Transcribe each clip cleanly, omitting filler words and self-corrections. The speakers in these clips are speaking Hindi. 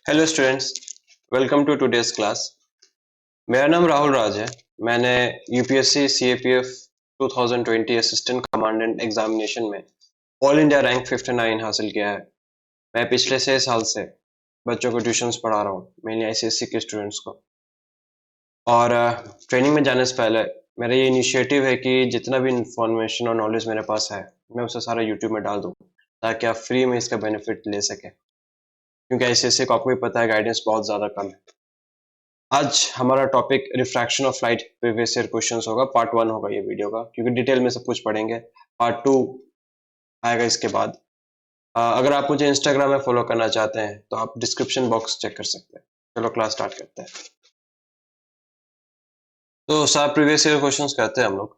Hello students, welcome to today's class. मेरा नाम राहुल राज है। मैंने UPSC CAPF 2020 assistant commandant examination में ऑल इंडिया रैंक 59 हासिल किया है। मैं पिछले 6 साल से बच्चों को ट्यूशंस पढ़ा रहा हूँ, मेनली आईसीएससी के स्टूडेंट्स को। और ट्रेनिंग में जाने से पहले मेरा ये इनिशिएटिव है कि जितना भी इंफॉर्मेशन और नॉलेज मेरे पास है मैं उसे सारा यूट्यूब में डाल दूँ, ताकि आप फ्री में इसका बेनिफिट ले सकें, क्योंकि आईसीएससी को आपको भी पता है गाइडेंस बहुत ज़्यादा कम है। आज हमारा topic refraction of light previous year questions होगा। पार्ट 1 होगा ये वीडियो का, क्योंकि डिटेल में सब कुछ पढ़ेंगे। पार्ट 2 आएगा इसके बाद। अगर आप मुझे इंस्टाग्राम में फॉलो करना चाहते हैं तो आप डिस्क्रिप्शन बॉक्स चेक कर सकते हैं। चलो क्लास स्टार्ट करते हैं। तो सारे प्रीवियस ईयर क्वेश्चंस करते हैं हम लोग।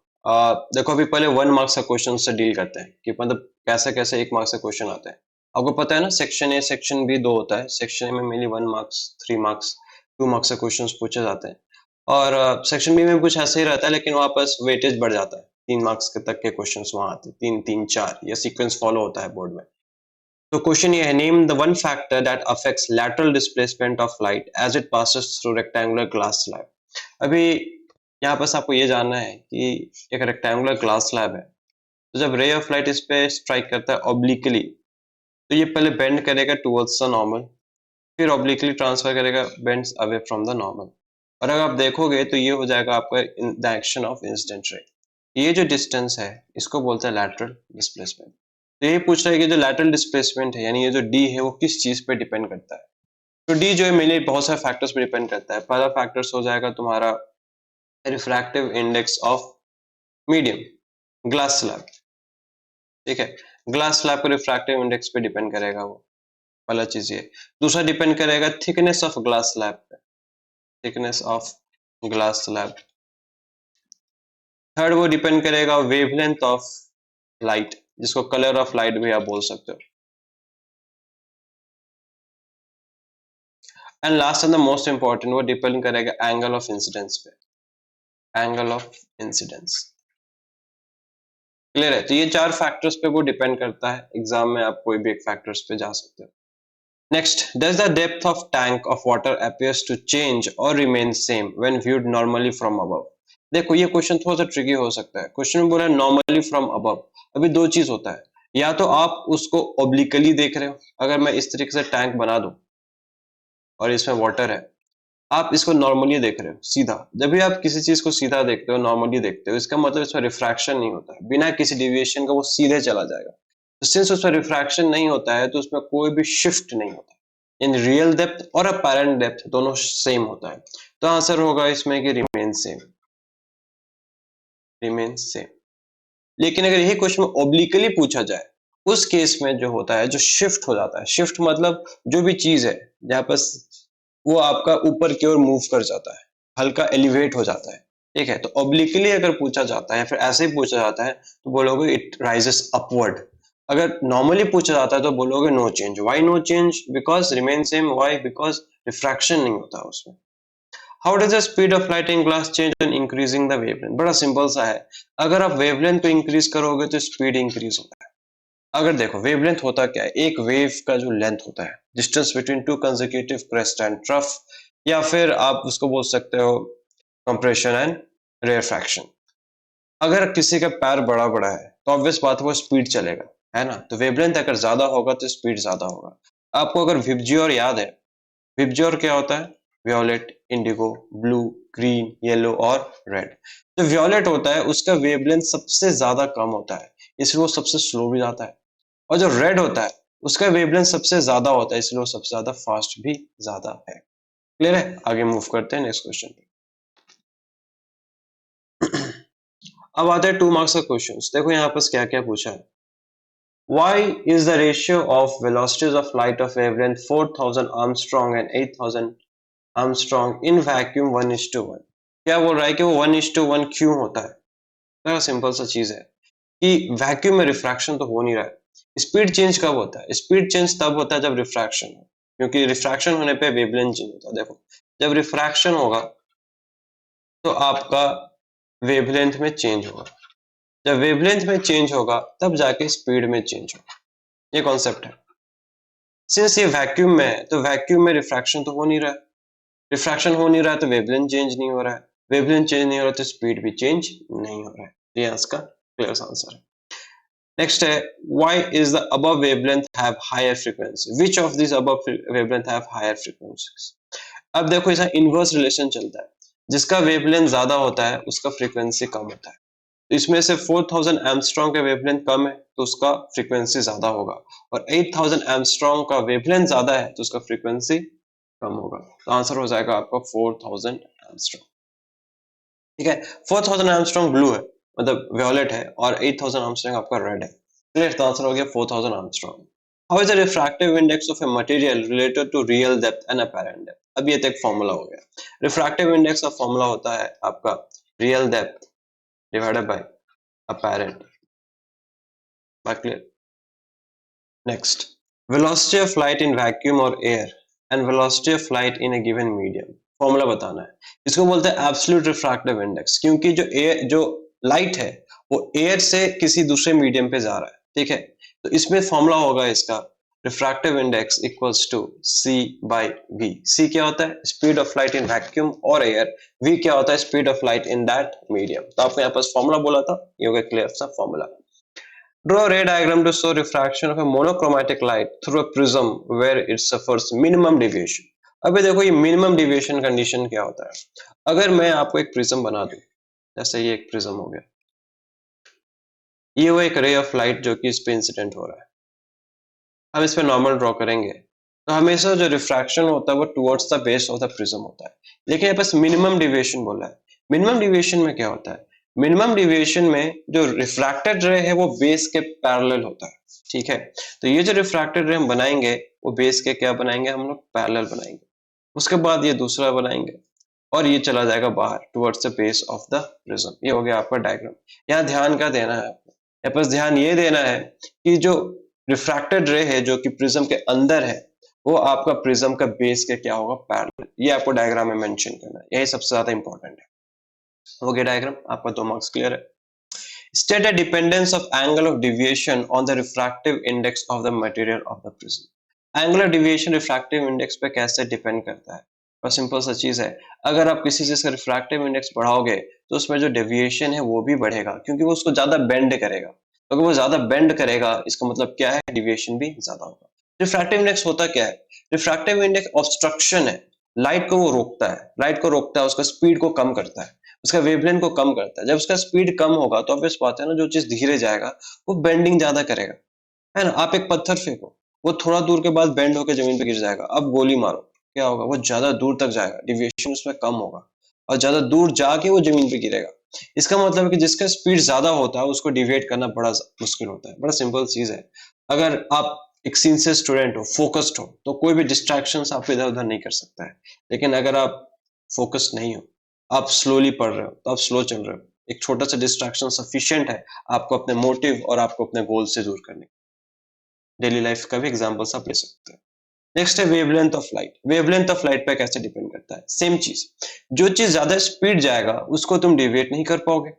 देखो, अभी पहले 1 मार्क्स का क्वेश्चन से डील करते हैं कि मतलब कैसे कैसे 1 मार्क्स का क्वेश्चन आता है। आपको पता है ना, सेक्शन ए सेक्शन बी दो होता है। सेक्शन ए में मेनली 1 मार्क्स, 3 मार्क्स, 2 मार्क्स के क्वेश्चन पूछे जाते हैं। और सेक्शन बी में कुछ ऐसे ही रहता है, लेकिन वहाँ पर वेटेज बढ़ जाता है। 3 मार्क्स के तक के क्वेश्चन वहाँ आते हैं, 3 3 4, ये सीक्वेंस फॉलो होता है बोर्ड में। तो क्वेश्चन ये है, name the one factor that affects lateral displacement of light as it passes through rectangular glass slab. अभी यहाँ बस आपको ये जानना है कि एक रेक्टेंगुलर ग्लास स्लैब है, तो जब रे ऑफ लाइट इस पे स्ट्राइक करता है ऑब्लिकली, तो ये पहले बेंड करेगा टुवर्ड्स द नॉर्मल, फिर ऑब्लिकली ट्रांसफर करेगा, bends away from the normal. और अगर आप देखोगे तो ये हो जाएगा आपका the action of incident ray. ये जो डिस्टेंस है इसको बोलते हैं लैटरल डिस्प्लेसमेंट। तो ये पूछ रहा है कि जो लैटरल डिस्प्लेसमेंट है, यानी ये जो डी है, वो किस चीज पे डिपेंड करता है। तो डी जो है मेनली बहुत सारे फैक्टर्स पे डिपेंड करता है। पहला फैक्टर्स हो जाएगा तुम्हारा refractive index of medium glass slab. ठीक है, ग्लास स्लैब को रिफ्रैक्टिव इंडेक्स पे डिपेंड करेगा वो, पहला चीज ये। दूसरा डिपेंड करेगा थिकनेस ऑफ ग्लास स्लैब पे, thickness of glass slab. Third वो डिपेंड करेगा वेवलेंथ ऑफ लाइट, जिसको कलर ऑफ लाइट भी आप बोल सकते हो। And last and the most important, वो डिपेंड करेगा एंगल ऑफ इंसिडेंस पे, एंगल ऑफ इंसिडेंस। क्लियर है? तो ये 4 फैक्टर्स पे वो डिपेंड करता है। एग्जाम में आप कोई भी एक फैक्टर्स पे जा सकते हो। Next, does the depth of tank of water appears to change or remain same when viewed normally from above? देखो, ये क्वेश्चन थोड़ा सा ट्रिकी हो सकता है। क्वेश्चन में बोला नॉर्मली फ्रॉम अबव। अभी दो चीज होता है, या तो आप उसको ओब्लिकली देख रहे हो। अगर मैं इस तरीके से टैंक बना दूं और इसमें वाटर है, आप इसको नॉर्मली देख रहे हो सीधा। जब भी आप किसी चीज को सीधा देखते हो, नॉर्मली देखते हो, इसका मतलब इसमें रिफ्रैक्शन नहीं होता है। बिना किसी डेविएशन का वो सीधे चला जाएगा। तो सिंस उसमें रिफ्रैक्शन नहीं होता है, तो उसमें कोई भी शिफ्ट नहीं होता। इन रियल डेप्थ और अपैरेंट डेप्थ दोनों सेम होता है। तो आंसर होगा इसमें कि रिमेन सेम, रिमेन सेम। लेकिन अगर यही क्वेश्चन ओब्लिकली पूछा जाए, उस केस में जो होता है, जो शिफ्ट हो जाता है, शिफ्ट मतलब जो भी चीज है जहां पर वो आपका ऊपर की ओर मूव कर जाता है, हल्का एलिवेट हो जाता है। ठीक है, तो ऑब्लिकली अगर पूछा जाता है, फिर ऐसे ही पूछा जाता है, तो बोलोगे इट राइजेस अपवर्ड। अगर नॉर्मली पूछा जाता है तो बोलोगे no change. Why no change? Because remain same. Why? Because refraction नहीं होता उसमें। How does the speed of light in glass change on increasing the wavelength? बड़ा सिंपल सा है। अगर आप वेवलेंथ को इंक्रीज करोगे तो स्पीड इंक्रीज होता है। अगर देखो, वेवलेंथ होता क्या है? एक वेव का जो लेंथ होता है, distance between two consecutive crest and trough, या फिर आप उसको बोल सकते हो कंप्रेशन एंड रेयरफैक्शन। अगर किसी का पैर बड़ा बड़ा है तो ऑब्वियस बात है वो स्पीड चलेगा, है ना? तो वेवलेंथ अगर ज्यादा होगा तो स्पीड ज्यादा होगा। आपको अगर विबज्योर याद है, विबज्योर क्या होता है? Violet, Indigo, blue, green, yellow और रेड। जो वियोलेट होता है उसका वेवलेंथ सबसे ज्यादा कम होता है, इसलिए वो सबसे स्लो भी जाता है। और जो रेड होता है उसका वेवलेंथ सबसे ज्यादा होता है, इसलिए वो सबसे ज्यादा फास्ट भी ज्यादा है। क्लियर है? आगे मूव करते हैं नेक्स्ट क्वेश्चन पे। अब आते हैं 2 मार्क्स का क्वेश्चन। देखो यहाँ पर क्या क्या पूछा है। Why is the ratio of velocities of light of wavelength 4000 Armstrong and 8000 Armstrong in vacuum 1:1? क्या बोल रहा है कि वो 1:1 क्यों होता है? बड़ा सिंपल सा चीज है कि वैक्यूम में रिफ्रैक्शन तो हो नहीं रहा है। स्पीड चेंज कब होता है? स्पीड चेंज तब होता है जब रिफ्रैक्शन हो, क्योंकि रिफ्रैक्शन होने पे वेवलेंथ चेंज होता है। देखो, जब रिफ्रैक्शन होगा तो आपका वेवलेंथ में चेंज होगा। जब वेवलेंथ में चेंज होगा तब जाके स्पीड में चेंज होगा। ये कॉन्सेप्ट है। सिंस ये वैक्यूम में है तो वैक्यूम में रिफ्रैक्शन तो हो नहीं रहा है, रिफ्रैक्शन हो नहीं रहा है तो वेवलेंथ चेंज नहीं हो रहा है, वेवलेंथ चेंज नहीं हो रहा तो स्पीड भी चेंज नहीं हो रहा है। ये इसका क्लियर आंसर है। नेक्स्ट है why is the above wavelength have higher frequency, which of these above wavelength have higher frequencies। अब देखो इसका इनवर्स रिलेशन चलता है, जिसका वेवलेंथ ज्यादा होता है उसका फ्रीक्वेंसी कम होता है। तो इसमें से 4000 एंगस्ट्रॉम का वेवलेंथ कम है तो उसका फ्रीक्वेंसी ज्यादा होगा, और 8000 एंगस्ट्रॉम का वेवलेंथ ज्यादा है तो उसका फ्रीक्वेंसी कम होगा। तो आंसर हो जाएगा आपका 4000 एंगस्ट्रॉम। ठीक है, 4000 एंगस्ट्रॉम ब्लू है मतलब वॉयलेट है, और 8000 एंगस्ट्रॉम आपका रेड है। क्लियर, तो आंसर हो गया 4000 angstrom. How is the refractive index of a material related to real depth and apparent depth. अब ये तो एक फॉर्मूला हो गया। रिफ्रैक्टिव इंडेक्स का फॉर्मूला होता है आपका real depth divided by apparent. Clear. Next, velocity of light in vacuum or air and velocity of light in a given medium। Formula बताना है। इसको बोलते हैं एब्सोल्यूट रिफ्रैक्टिव इंडेक्स, क्योंकि जो लाइट है वो एयर से किसी दूसरे मीडियम पे जा रहा है। ठीक है, तो इसमें फॉर्मूला होगा इसका refractive index equals to C by V. C क्या होता है, speed of light in vacuum और एयर। वी क्या होता है, speed of light in that medium. तो आपको यहाँ पर फॉर्मूला बोला था, ये हो गया क्लियर सा formula. Draw a ray diagram to show refraction of a monochromatic light through a prism where it suffers minimum deviation। अभी देखो ये मिनिमम डिविएशन कंडीशन क्या होता है। अगर मैं आपको एक प्रिज्म बना दूं, जैसे ये एक प्रिज्म हो गया, ये वो एक रे ऑफ लाइट जो कि इस पे इंसिडेंट हो रहा है, हम इस पे नॉर्मल ड्रॉ करेंगे तो हमेशा जो रिफ्रैक्शन होता है वो towards the base of the prism होता है। लेकिन यहाँ पास मिनिमम डिविएशन बोला है। मिनिमम डिविएशन में क्या होता है, मिनिमम डिविएशन में जो रिफ्रैक्टेड रे है वो बेस के पैरेलल होता है। ठीक है, तो ये जो रिफ्रैक्टेड रे हम बनाएंगे वो बेस के क्या बनाएंगे, हम लोग पैरेलल बनाएंगे। उसके बाद ये दूसरा बनाएंगे और ये चला जाएगा बाहर towards the base of the prism. ये हो गया आपका डायग्राम। यहाँ ध्यान क्या देना है आपको, यहाँ पास ध्यान ये देना है कि जो रिफ्रैक्टेड रे है जो कि प्रिज्म के अंदर है वो आपका प्रिज्म का बेस के क्या होगा, पैरेलल। ये आपको डायग्राम में मेंशन करना है, यही सबसे ज्यादा इंपॉर्टेंट है। हो गया डायग्राम, आपका 2 मार्क्स क्लियर है। State a dependence of angle of deviation on the refractive index of the material of the prism। Angular deviation refractive index पे कैसे डिपेंड करता है, और सिंपल सा चीज है, अगर आप किसी चीज का रिफ्रैक्टिव इंडेक्स बढ़ाओगे तो उसमें जो डेविएशन है वो भी बढ़ेगा, क्योंकि वो उसको ज्यादा बेंड करेगा। तो अगर वो ज्यादा बेंड करेगा इसका मतलब क्या है, डेविएशन भी ज्यादा होगा। रिफ्रैक्टिव इंडेक्स होता क्या है, रिफ्रैक्टिव इंडेक्स ऑब्स्ट्रक्शन है, लाइट को वो रोकता है, लाइट को रोकता है, उसका स्पीड को कम करता है, उसका वेवलेंथ को कम करता है। जब उसका स्पीड कम होगा तो ऑब्वियस बात है ना, जो चीज धीरे जाएगा वो बेंडिंग ज्यादा करेगा, है ना। आप एक पत्थर फेंको, वो थोड़ा दूर के बाद बेंड होकर जमीन पे गिर जाएगा। अब गोली मारो, क्या होगा, वो ज्यादा दूर तक जाएगा, डिविएशन उसमें कम होगा और ज्यादा दूर जाके वो जमीन पे गिरेगा। इसका मतलब है कि जिसका स्पीड ज्यादा होता है उसको डिविएट करना बड़ा मुश्किल होता है। बड़ा सिंपल चीज है, अगर आप एक सिंसियर स्टूडेंट हो, फोकस्ड हो, तो कोई भी डिस्ट्रैक्शन आपको इधर उधर नहीं कर सकता है। लेकिन अगर आप फोकस्ड नहीं हो, आप स्लोली पढ़ रहे हो, तो आप स्लो चल रहे हो, एक छोटा सा डिस्ट्रैक्शन सफिशिएंट है आपको अपने मोटिव और आपको अपने गोल से दूर करने। डेली लाइफ का भी एग्जांपल्स आप ले सकते हैं। नेक्स्ट है wavelength of light. Wavelength of light पे कैसे डिपेंड करता है, सेम चीज, जो चीज ज्यादा स्पीड जाएगा उसको तुम डिविएट नहीं कर पाओगे,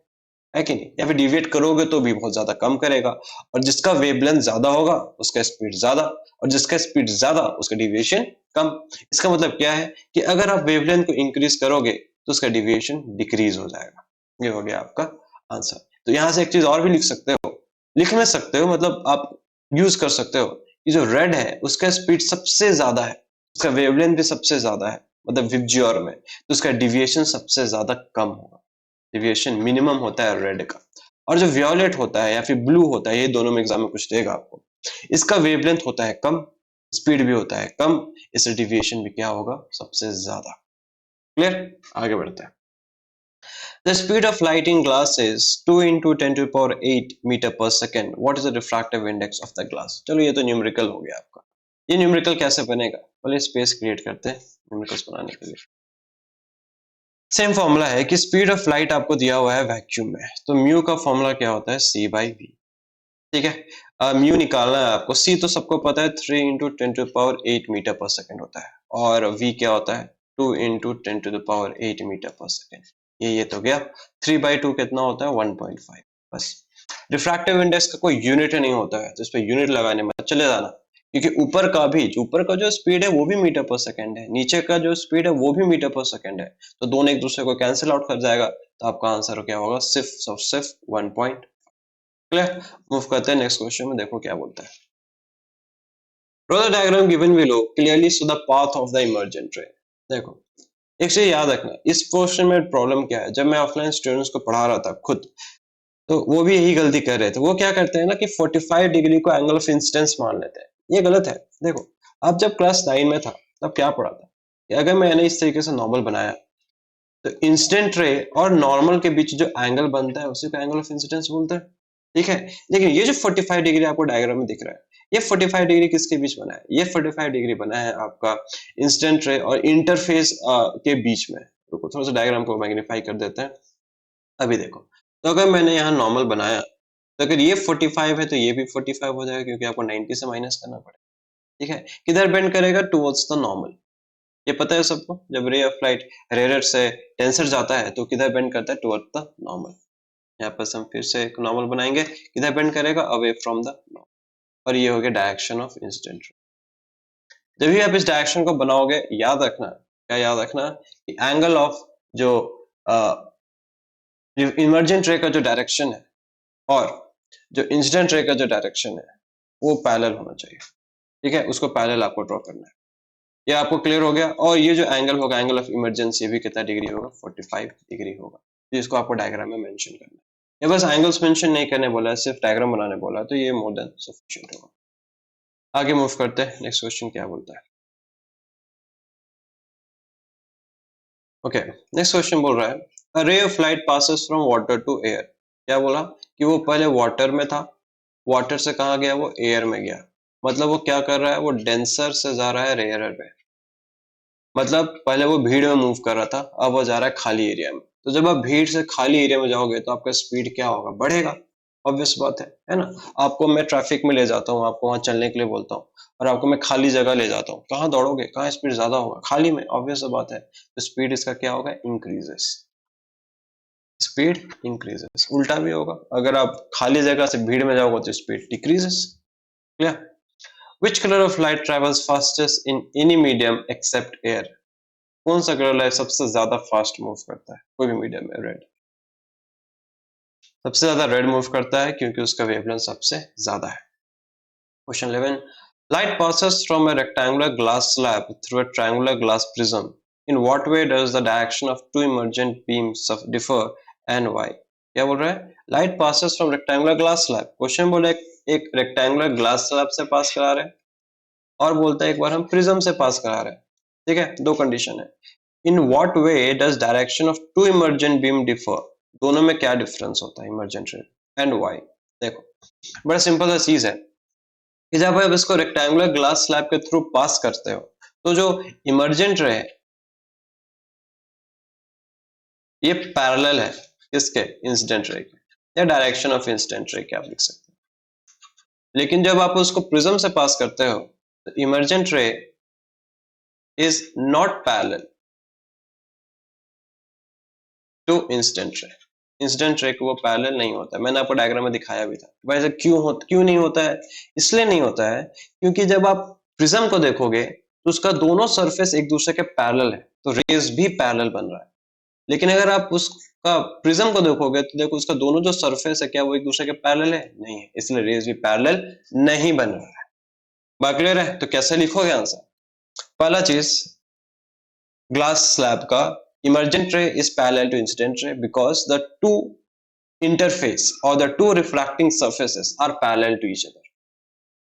है कि नहीं, या फिर डिविएट करोगे तो भी बहुत ज्यादा कम करेगा। और जिसका वेवलेंथ ज्यादा होगा उसका स्पीड ज्यादा, और जिसका स्पीड ज्यादा उसका डिविएशन कम। इसका मतलब क्या है कि अगर आप वेवलेंथ को इंक्रीज करोगे तो उसका डिविएशन डिक्रीज हो जाएगा। ये हो गया आपका आंसर। तो यहां से एक चीज और भी लिख सकते हो, लिख में सकते हो, मतलब आप यूज कर सकते हो कि जो रेड है उसका स्पीड सबसे ज्यादा है, उसका वेवलेंथ भी सबसे ज्यादा है, मतलब विबजियोर में, तो उसका डिविएशन सबसे ज्यादा कम होगा, डिविएशन मिनिमम होता है रेड का। और जो वियोलेट होता है या फिर ब्लू होता है, ये दोनों में एग्जाम में कुछ देगा आपको, इसका वेवलेंथ होता है कम, स्पीड भी होता है कम, इससे डिविएशन भी क्या होगा, सबसे ज्यादा। क्लियर, आगे बढ़ते हैं। The speed of light in glass is 2 into 10 to the power 8 meter per second. What is the refractive index of the glass? चलो ये तो न्यूमेरिकल हो गया आपका। ये न्यूमेरिकल कैसे बनेगा, पहले स्पेस क्रिएट करते हैं न्यूमेरिकल्स बनाने के लिए। सेम फॉर्मूला है कि स्पीड ऑफ लाइट आपको दिया हुआ है वैक्यूम में, तो म्यू का फॉर्मूला क्या होता है, सी बाई वी। ठीक है, म्यू निकालना है आपको। सी तो सबको पता है 3 into 10 to power 8 metre per second होता है, और वी क्या होता है 2 into 10 to the power 8 metre per second. ये तो गया। 3/2 कितना होता है, 1.5। बस, रिफ्रैक्टिव इंडेक्स का कोई यूनिट नहीं होता है, तो इस पे यूनिट लगाने में चले जाना, क्योंकि ऊपर का जो स्पीड है वो भी मीटर पर सेकंड है, नीचे का जो स्पीड है वो भी मीटर पर सेकंड है, तो दोनों एक दूसरे को कैंसिल आउट कर जाएगा, तो आपका आंसर क्या होगा, सिर्फ 1 पॉइंट। क्लियर। मूव करते हैं नेक्स्ट क्वेश्चन में, देखो क्या बोलता है। Draw the diagram given below clearly show the path of the emergent रे। देखो एक चीज याद रखना, इस क्वेश्चन में प्रॉब्लम क्या है, जब मैं ऑफलाइन स्टूडेंट्स को पढ़ा रहा था खुद, तो वो भी यही गलती कर रहे थे। वो क्या करते हैं ना कि 45 डिग्री को एंगल ऑफ इंसिडेंस मान लेते हैं, ये गलत है। देखो आप जब क्लास 9 में था तब क्या पढ़ा था कि अगर मैंने इस तरीके से नॉर्मल बनाया तो इंसिडेंट रे और नॉर्मल के बीच जो एंगल बनता है उसी को एंगल ऑफ इंसिडेंस बोलते हैं, ठीक है। लेकिन ये जो 45 डिग्री आपको डायग्राम में दिख रहा है, ये 45 डिग्री किसके बीच बना है, ये 45 डिग्री बना है आपका इंसिडेंट रे और इंटरफेस के बीच में। रुको थोड़ा सा डायग्राम को मैग्नीफाई कर देते हैं। अभी देखो, तो अगर मैंने यहाँ नॉर्मल बनाया, तो अगर ये 45 है तो ये भी 45 हो जाएगा, क्योंकि आपको 90 से माइनस करना पड़ेगा, ठीक है। किधर बेंड करेगा, टुवर्ड्स द नॉर्मल। ये पता है सबको, जब रे ऑफ लाइट रेयर से डेंसर जाता है तो किधर बेंड करता है, टुवर्ड्स द नॉर्मल। यहाँ पर हम फिर से एक नॉर्मल बनाएंगे, किधर बेंड करेगा, अवे फ्रॉम द नॉर्मल। और ये हो गया डायरेक्शन ऑफ इंसिडेंट रे। जब भी आप इस डायरेक्शन को बनाओगे, याद रखना, क्या याद रखना कि एंगल ऑफ जो इमर्जेंट रे का जो डायरेक्शन है और जो इंसिडेंट रे का जो डायरेक्शन है वो पैरेलल होना चाहिए, ठीक है। उसको पैरेलल आपको ड्रॉ करना है। ये आपको क्लियर हो गया। और ये जो एंगल होगा, एंगल ऑफ इमरजेंसी, भी कितना डिग्री होगा, 45 डिग्री होगा। तो इसको आपको डायग्राम में मेंशन करना है। ये बस एंगल्स मेंशन नहीं करने बोला है, सिर्फ डायग्राम बनाने बोला है, तो ये मोर देन सफिशिएंट होगा। आगे मूव करते हैं, नेक्स्ट क्वेश्चन क्या बोलता है। ओके, नेक्स्ट क्वेश्चन बोल रहा है, a ray of light passes from water to air. क्या बोला कि वो पहले वाटर में था, वाटर से कहाँ गया, वो एयर में गया। मतलब वो क्या कर रहा है, वो डेंसर से जा रहा है रेयर में। मतलब पहले वो भीड़ में मूव कर रहा था, अब वो जा रहा है खाली एरिया में। तो जब आप भीड़ से खाली एरिया में जाओगे तो आपका स्पीड क्या होगा, बढ़ेगा। ऑब्वियस बात है ना। आपको मैं ट्रैफिक में ले जाता हूँ, आपको वहां चलने के लिए बोलता हूँ, और आपको मैं खाली जगह ले जाता हूँ, कहाँ दौड़ोगे, कहाँ स्पीड ज्यादा होगा, खाली में। ऑब्वियस बात है, तो स्पीड इसका क्या होगा, इंक्रीजेस। Speed increases. उल्टा भी होगा, अगर आप खाली जगह से भीड़ में जाओगे तो speed decreases. Clear. Which color of light travels fastest in any medium except air? कौन सा कलर लाइट सबसे ज्यादा फास्ट मूव करता है कोई भी मीडियम में, रेड। सबसे ज्यादा रेड मूव करता है क्योंकि उसका वेवलेंथ सबसे ज्यादा है। Question 11, light passes from a rectangular glass slab through a triangular glass prism. In what way does the direction of two emergent beams differ and why? क्या बोल रहा है, light passes from rectangular glass slab। Question बोले एक रेक्टेंगुलर ग्लास स्लैब से पास करा रहे हैं, और बोलता है एक बार हम प्रिज्म से पास करा रहे हैं, ठीक है। दो कंडीशन है। In what way does direction of two emergent beam differ, दोनों में क्या डिफरेंस होता है इमर्जेंट रे, एंड व्हाई। देखो बड़ा सिंपल सा चीज है कि जब आप इसको रेक्टेंगुलर ग्लास स्लैब के थ्रू पास करते हो, तो जो इमर्जेंट रे है ये पैरेलल है किसके, इंसिडेंट रे के, या डायरेक्शन ऑफ इंसिडेंट रे के आप लिख सकते हो। लेकिन जब आप उसको प्रिज्म से पास करते हो तो इमर्जेंट रे is not parallel to incident ray. Incident ray को वो पैरेलल नहीं होता है, मैंने आपको डायग्राम में दिखाया भी था। भाई ऐसा क्यों नहीं होता है, इसलिए नहीं होता है क्योंकि जब आप प्रिज्म को देखोगे तो उसका दोनों सरफेस एक दूसरे के पैरेलल है, तो रेज भी पैरेलल बन रहा है। लेकिन अगर आप उसका प्रिज्म को देखोगे तो देखो उसका दोनों जो सरफेस है क्या वो एक दूसरे के पैरेलल है, नहीं है, इसलिए रेज भी पैरेलल नहीं बन रहा है। बात क्लियर है। तो कैसे लिखोगे आंसर, पहला चीज, glass slab का emergent ray is parallel to incident ray because the two interface or the two refracting surfaces are parallel to each other.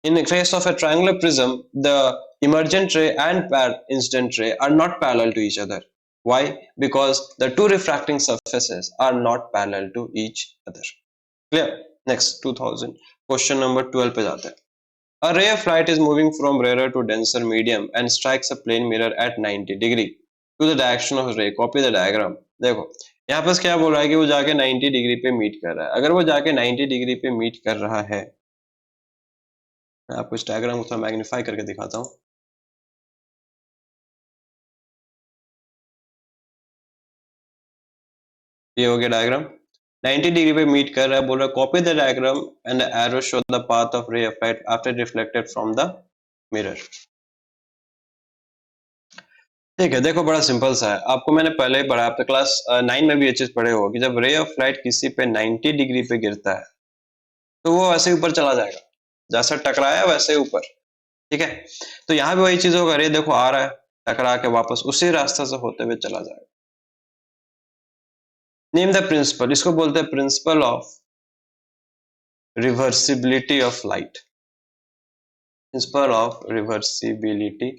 In the case of a triangular prism, the emergent ray and incident ray are not parallel to each other. Why? Because the two refracting surfaces are not parallel to each other. Clear? Next 2000 question number 12 पे जाते हैं। A ray of light is moving from rarer to denser medium and strikes a plane mirror at 90 degree to the direction of ray. Copy the diagram. देखो यहाँ पर क्या बोल रहा है कि वो जाके 90 डिग्री पे मीट कर रहा है। अगर वो जाके 90 डिग्री पे मीट कर रहा है, मैं आपको इस डायग्राम को थोड़ा मैग्नीफाई करके दिखाता हूँ। ये हो गया डायग्राम, 90 डिग्री पे मीट कर रहा है, बोल रहा है copy the diagram and arrow show the path of रे of light after reflected from the mirror. ठीक है, देखो बड़ा सिंपल सा है, आपको मैंने पहले ही पढ़ा, आपने क्लास 9 में भी ये चीज पढ़े हो कि जब रे ऑफ लाइट किसी पे 90 डिग्री पे गिरता है तो वो वैसे ही ऊपर चला जाएगा, जैसा टकराया वैसे ही ऊपर। ठीक है, तो यहाँ भी वही चीज होगा, रे देखो आ रहा है, टकरा के वापस उसी रास्ते से होते हुए चला जाएगा। नेम द प्रिंसिपल, इसको बोलते हैं principle of reversibility of light. Principle of reversibility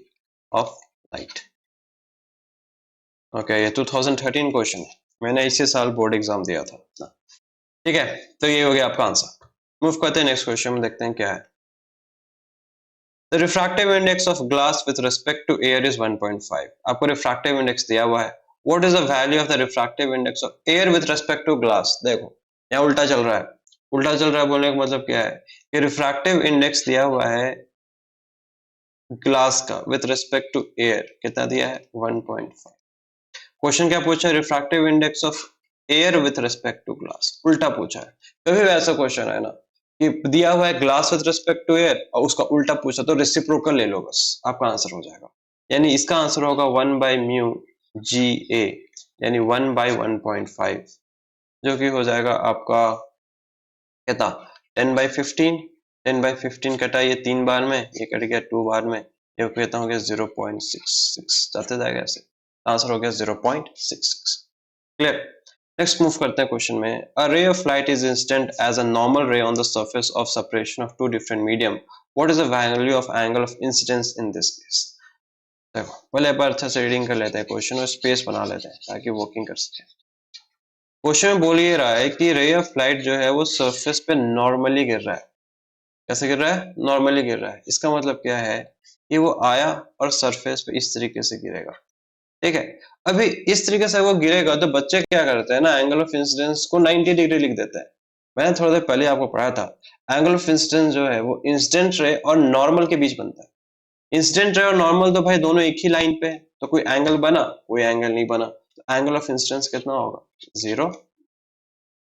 of light. Okay, ये 2013 क्वेश्चन है, मैंने इसी साल बोर्ड एग्जाम दिया था। ठीक है, तो ये हो गया आपका आंसर। मूव करते हैं नेक्स्ट क्वेश्चन में, देखते हैं क्या है। The refractive index of glass with respect to air is 1.5। आपको रिफ्रैक्टिव इंडेक्स दिया हुआ है, what is the value of the refractive index of air with respect to glass. देखो यहाँ उल्टा चल रहा है, उल्टा चल रहा है बोलने का मतलब क्या है कि रिफ्रैक्टिव इंडेक्स दिया हुआ है ग्लास का विद रिस्पेक्ट टू एयर, कितना दिया है 1.5। क्वेश्चन क्या पूछा है, refractive index of air with respect to glass, उल्टा पूछा है। कभी भी ऐसा क्वेश्चन है ना कि दिया हुआ है glass with respect to air और उसका उल्टा पूछा तो रेसिप्रोकल ले लो, बस आपका आंसर हो जाएगा। यानी इसका आंसर होगा 1/μ(Ga), यानी 1/1.5, जो कि हो जाएगा आपका कितना 10/15। 10/15 कटा ये 3 बार में, ये कट गया 2 बार में, ये कहता हो गया 0.66, जाते जाएगा ऐसे, आंसर हो गया 0.66। क्लियर। नेक्स्ट मूव करते हैं क्वेश्चन में। A ray of light is incident as a normal ray on the surface of separation of two different medium, what is the value of angle of incidence in this case. देखो पहले एक बार अच्छा से रीडिंग कर लेते हैं क्वेश्चन और स्पेस बना लेते हैं ताकि वर्किंग कर सके। क्वेश्चन में बोल ये रहा है कि रे ऑफ लाइट जो है वो सरफेस पे नॉर्मली गिर रहा है। कैसे गिर रहा है, नॉर्मली गिर रहा है। इसका मतलब क्या है कि वो आया और सरफेस पे इस तरीके से गिरेगा। ठीक है, अभी इस तरीके से वो गिरेगा तो बच्चे क्या करते हैं ना, एंगल ऑफ इंसिडेंस को 90 डिग्री लिख देते हैं। मैंने थोड़ा देर पहले आपको पढ़ाया था, एंगल ऑफ इंसिडेंस जो है वो इंसिडेंट रे और नॉर्मल के बीच बनता है। इंसिडेंट रे और नॉर्मल तो भाई दोनों एक ही लाइन पे है, तो कोई एंगल बना कोई एंगल नहीं बना, तो एंगल ऑफ इंसिडेंस कितना होगा 0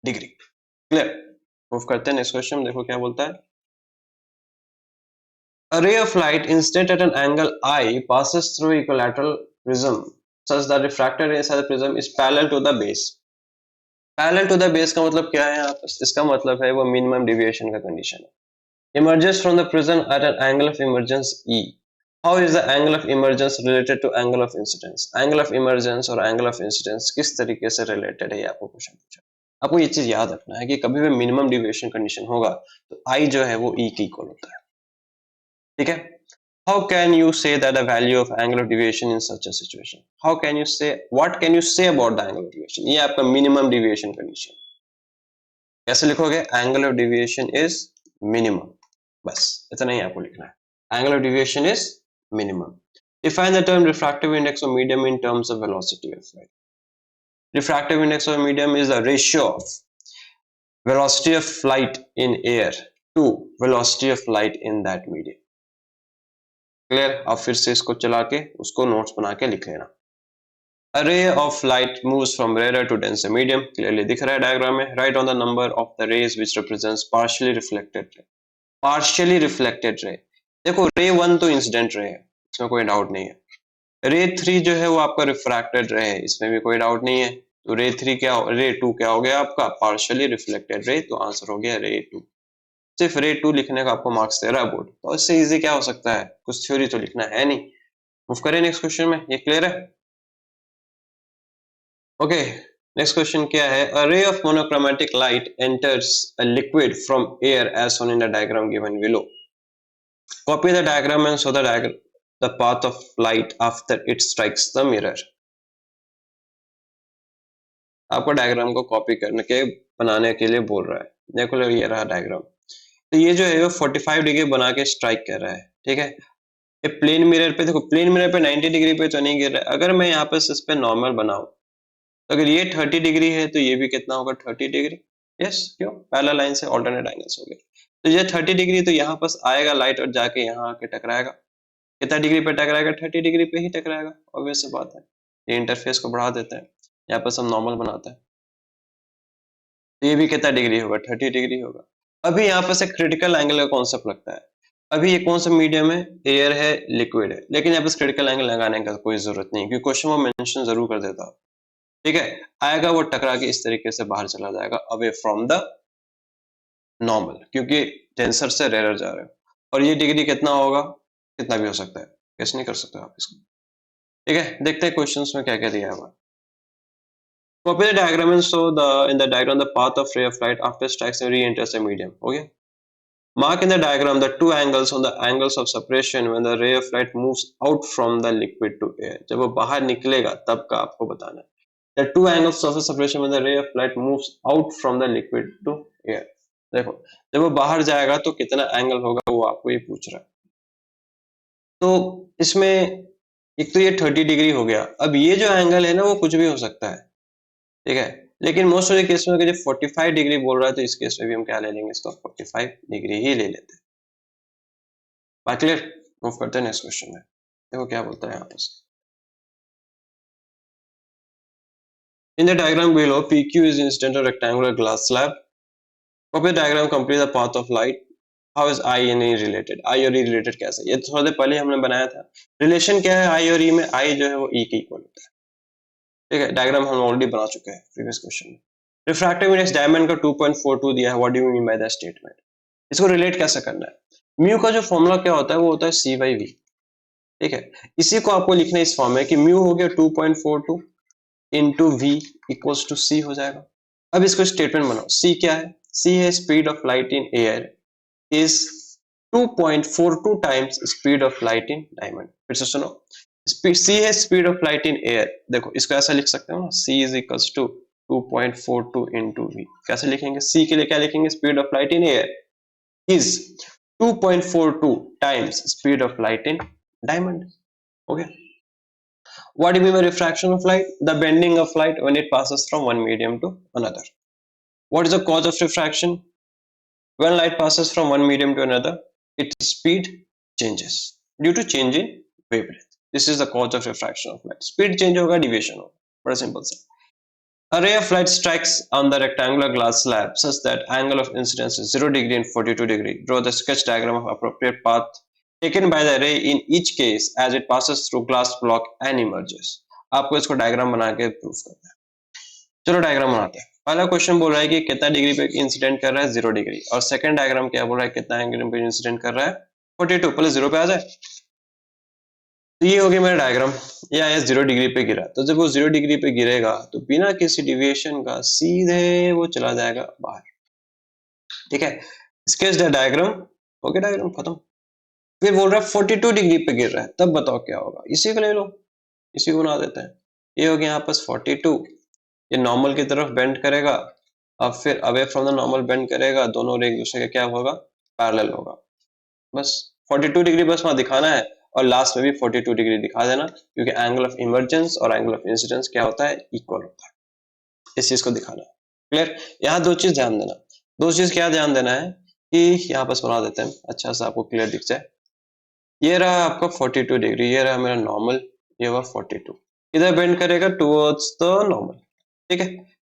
डिग्री। क्लियर। मूव करते हैं नेक्स्ट क्वेश्चन, देखो क्या बोलता है। A ray of light incident at an angle I passes through equilateral prism such that refracted ray inside the prism is parallel to the base. Parallel to the base का मतलब क्या है यहाँ पर, इसका मतलब है वो minimum deviation का condition है। Emerges from the prism at an angle of emergence E. How is the angle of emergence related to angle of incidence? Angle of emergence और angle of incidence किस तरीके से related है, ये आपको क्वेश्चन पूछा। आपको ये चीज याद रखना है कि कभी भी मिनिमम डिविएशन कंडीशन होगा तो I जो है वो E के इक्वल होता है। ठीक है, how can you say that the value of angle of deviation in such a situation? How can you say, what can you say about the angle of deviation? ये आपका minimum deviation condition। कैसे लिखोगे, angle of deviation is minimum, बस इतना ही आपको लिखना है, angle of deviation is minimum। Define the term refractive index of medium in terms of velocity of light। Refractive index of medium is the ratio of velocity of light in air to velocity of light in that medium। Clear. अब फिर से इसको चला के उसको नोट्स बना के लिख लेना। A ray of light moves from rarer to denser medium, clearly दिख रहा है डायग्राम में। Write on the number of the rays which represents partially reflected ray। partially reflected ray, देखो रे 1 तो इंसिडेंट रे है, इसमें कोई डाउट नहीं है। रे 3 जो है वो आपका रिफ्रैक्टेड रे है, इसमें भी कोई डाउट नहीं है। तो रे 3 क्या, रे 2 क्या हो गया आपका पार्शियली रिफ्लेक्टेड रे, तो आंसर हो गया रे 2। सिर्फ रे 2 लिखने का आपको मार्क्स दे रहा है बोर्ड, तो इससे इजी क्या हो सकता है, कुछ थ्योरी तो लिखना है नहीं। मूव करें नेक्स्ट क्वेश्चन में, ये क्लियर है। ओके, नेक्स्ट क्वेश्चन क्या है। A ray of monochromatic light enters a liquid from air as shown in the diagram given below। Copy the diagram and show the path of light after it strikes the mirror। आपको डायग्राम को कॉपी करने के बनाने के लिए बोल रहा है। देखो ये रहा डायग्राम, तो ये जो है वो 45 डिग्री बना के स्ट्राइक कर रहा है। ठीक है, ये प्लेन मिरर पे, देखो प्लेन मिरर पे 90 डिग्री पे तो नहीं गिर रहा है। अगर मैं यहाँ पे इस पे नॉर्मल बनाऊं तो अगर ये 30 डिग्री है तो ये भी कितना होगा 30 डिग्री। यस, क्यों, पैरेलल लाइन से ऑल्टरनेट एंगल्स हो गए, तो ये 30 डिग्री तो यहाँ पास आएगा लाइट और जाके यहाँ आके टकराएगा। कितना डिग्री पे टकराएगा, 30 डिग्री पे ही टकराएगा, ऑब्वियस सी बात है। ये इंटरफेस को बढ़ा देते हैं, यहाँ पर हम नॉर्मल बनाते हैं, तो ये भी कितना डिग्री होगा 30 डिग्री होगा। अभी यहाँ पर से क्रिटिकल एंगल का कॉन्सेप्ट लगता है। अभी ये कौन सा मीडियम है, एयर है, लिक्विड है, लेकिन यहाँ पे क्रिटिकल एंगल लगाने का कोई जरूरत नहीं, क्योंकि क्वेश्चन वो मेंशन जरूर कर देता, ठीक है। आएगा वो टकरा के इस तरीके से बाहर चला जाएगा अवे फ्रॉम द नॉर्मल, क्योंकि टेंसर से रेयर जा रहे हो, और ये डिग्री कितना होगा, कितना भी हो सकता है, कैसे नहीं कर सकते आप इसको, ठीक है। देखते हैं क्वेश्चंस में क्या क्या दिया हुआ है। Copy the diagram and show the in the diagram the path of ray of light after strikes and re-enters a medium. Okay. Mark in the diagram the two angles on the angles of separation when the ray of light moves out from the liquid to air. जब वो बाहर निकलेगा तब का आपको बताना है. The two angles of separation when the ray of light moves out from the liquid to air. देखो जब वो बाहर जाएगा तो कितना एंगल होगा वो आपको ये पूछ रहा है. तो इसमें एक तो ये 30 डिग्री हो गया. अब ये जो एंगल है ना वो कुछ भी हो सकता है, ठीक है, लेकिन मोस्ट ऑफ द केस में अगर ये 45 डिग्री बोल रहा है तो इस केस में भी हम क्या ले लेंगे, इसको 45 डिग्री ही ले लेते हैं. बात क्लियर. मूव करते हैं नेक्स्ट क्वेश्चन में. देखो क्या बोलता है यहाँ पर. In the diagram below PQ is incident on rectangular glass slab. Copy the diagram, complete the path of light. How is I and E related? I और E related कैसे? ये थोड़ा देर पहले हमने बनाया था. रिलेशन क्या है I और E में? I जो है वो E के इक्वल होता है, ठीक है. डायग्राम हम ऑलरेडी बना चुके हैं प्रीवियस क्वेश्चन में. रिफ्रैक्टिव इंडेक्स डायमंड का 2.42 दिया है. What do you mean by the statement? इसको रिलेट कैसे करना है? म्यू का जो फॉर्मूला क्या होता है वो होता है C/V, ठीक है. इसी को आपको लिखना है इस फॉर्म में कि म्यू हो गया 2.42 into V equals to C हो जाएगा. अब इसको स्टेटमेंट बनाओ. C क्या है? C है speed of light in air is 2.42 times speed of light in diamond. फिर से सुनो. C है speed of light in air. देखो इसको ऐसा लिख सकते हो ना, C is equals to 2.42 into V. कैसे लिखेंगे? C के लिए क्या लिखेंगे? Speed of light in air is 2.42 times speed of light in diamond. Okay. What do you mean by refraction of light? The bending of light when it passes from one medium to another. What is the cause of refraction? When light passes from one medium to another, its speed changes due to change in wavelength. This is the cause of refraction of light. Speed change होगा, deviation होगा. Very simple सा. A ray of light strikes on the rectangular glass slab such that angle of incidence is 0 degree and 42 degree. Draw the sketch diagram of appropriate path taken by the ray in each case as it passes through glass block and emerges. आपको इसको डायग्राम बना के प्रूफ करना है. चलो डायग्राम बनाते हैं. पहला क्वेश्चन बोल रहा है कि कितना डिग्री पे इंसिडेंट कर रहा है, 0 डिग्री. और सेकंड डायग्राम क्या बोल रहा है, कितना एंगल पे इंसिडेंट कर रहा है, 42. पहले 0 पे आ जाए. तो ये हो गया मेरा डायग्राम. ये आया 0 डिग्री पे गिरा. तो जब वो 0 डिग्री पे गिरेगा तो बिना किसी डिविएशन का सीधे वो चला जाएगा बाहर, ठीक है. Sketch the diagram. हो गया डायग्राम खत्म. फिर बोल रहा है 42 डिग्री पे गिर रहा है, तब बताओ क्या होगा. इसी को ले लो, इसी को बना देते हैं. ये हो गया यहाँ पर 42. ये नॉर्मल की तरफ बेंड करेगा, अब फिर away from the normal bend करेगा, दोनों एक दूसरे का क्या होगा, पैरेलल होगा. बस 42 डिग्री बस वहां दिखाना है, और लास्ट में भी 42 डिग्री दिखा देना, क्योंकि एंगल ऑफ इमर्जेंस और एंगल ऑफ इंसिडेंस क्या होता है, इक्वल होता है. इस चीज को दिखाना है. क्लियर. यहाँ दो चीज ध्यान देना. दो चीज क्या ध्यान देना है कि यहाँ बस बना देते हैं अच्छा सा, आपको क्लियर दिख जाए. ये रहा आपका 42 डिग्री, ये रहा मेरा नॉर्मल, ये हुआ 42. इधर बेंड करेगा टुवर्ड्स द नॉर्मल, ठीक है.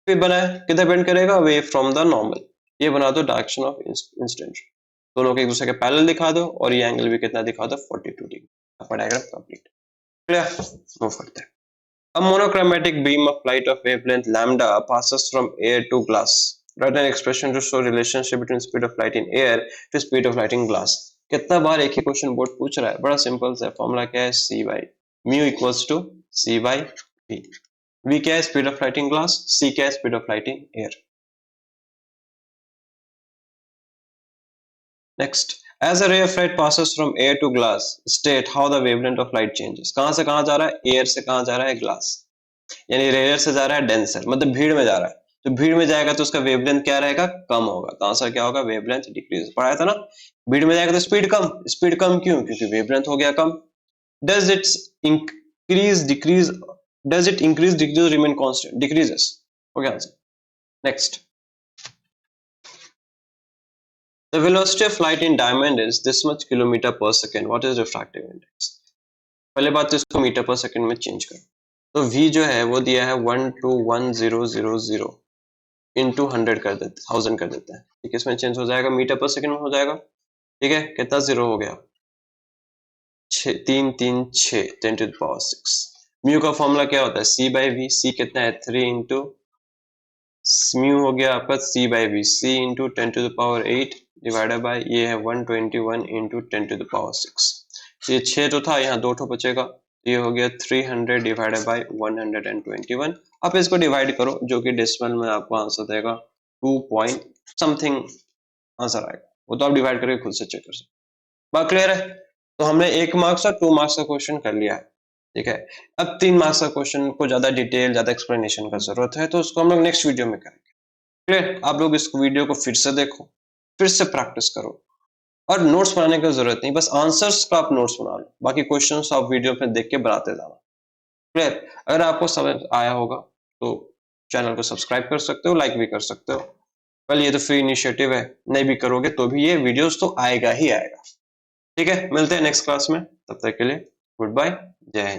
फिर बनाए किधर बेंड करेगा, अवे फ्रॉम द नॉर्मल. ये बना दो डायरेक्शन ऑफ इंसिडेंट. दोनों को एक दूसरे के पैरेलल दिखा दो, और ये एंगल भी कितना दिखा दो, 42 डिग्री. आपका डायग्राम कंप्लीट. क्लियर. मूव करते हैं. A monochromatic beam of light of wavelength lambda passes from air to glass. Write an expression to show relationship between speed of light in air to speed of light in glass. कितना बार एक ही क्वेश्चन बोर्ड पूछ रहा है. बड़ा सिंपल सा फॉर्मूला क्या है, C by mu equals to C by V. V क्या है, speed of light in glass. C क्या है, speed of light in air. Next, as a ray of light passes from air to glass, state how the wavelength of light changes. कहां से कहां जा रहा है, एयर से कहां जा रहा है, ग्लास. यानी रेयर से जा रहा है डेंसर, मतलब भीड़ में जा रहा है. तो भीड़ में जाएगा तो उसका वेवलेंथ क्या रहेगा, कम होगा. तो आंसर क्या होगा, वेवलेंथ डिक्रीज. पढ़ाया था ना. भीड़ में जाएगा तो स्पीड कम. स्पीड कम क्यों, क्योंकि वेवलेंथ हो गया कम. Does its increase decrease, does it increase decrease remain constant, decreases. हो गया answer. Next. The velocity of light in diamond is this much kilometer per second. What is refractive index? पहले बात तो इसको मीटर पर सेकंड में चेंज करो. तो V जो है वो दिया है 121,000 into 100 कर देते, 1000 कर देते हैं, ठीक है. इसमें चेंज हो जाएगा, मीटर पर सेकंड में हो जाएगा. ठीक है, कितना 0 हो गया, 3 3 6 10⁶। म्यू का फॉर्मूला क्या होता है, c/v। c कितना है, 3 इंटू म्यू हो गया आपका c/v, c into 10⁸ divided by ये है 121 इंटू 10⁶। ये 6 तो था, यहाँ 2 बचेगा, ये हो गया 300 डिवाइडेड बाय 121। आप इसको डिवाइड करो, जो कि डेसिमल में आपको आंसर देगा 2 पॉइंट समथिंग आंसर आएगा, वो तो आप डिवाइड करके खुद से चेक कर सकते। बात क्लियर है? तो हमने 1 मार्क्स और 2 मार्क्स का क्वेश्चन कर लिया है, ठीक है। अब 3 मार्क्स का क्वेश्चन को ज्यादा डिटेल, ज्यादा एक्सप्लेनेशन का जरूरत है, तो उसको हम लोग नेक्स्ट वीडियो में करेंगे। क्लियर? आप लोग इस वीडियो को फिर से देखो, फिर से प्रैक्टिस करो, और नोट्स बनाने की जरूरत नहीं, बस आंसर्स का आप नोट्स बना लो, बाकी क्वेश्चंस आप वीडियो पे देख के बनाते जाना। क्लियर? अगर आपको समझ आया होगा तो चैनल को सब्सक्राइब कर सकते हो, लाइक भी कर सकते हो। वेल, ये तो फ्री इनिशिएटिव है, नहीं भी करोगे तो भी ये वीडियोस तो आएगा ही आएगा। ठीक है, मिलते हैं नेक्स्ट क्लास में, तब तक के लिए गुड बाय, जय हिंद।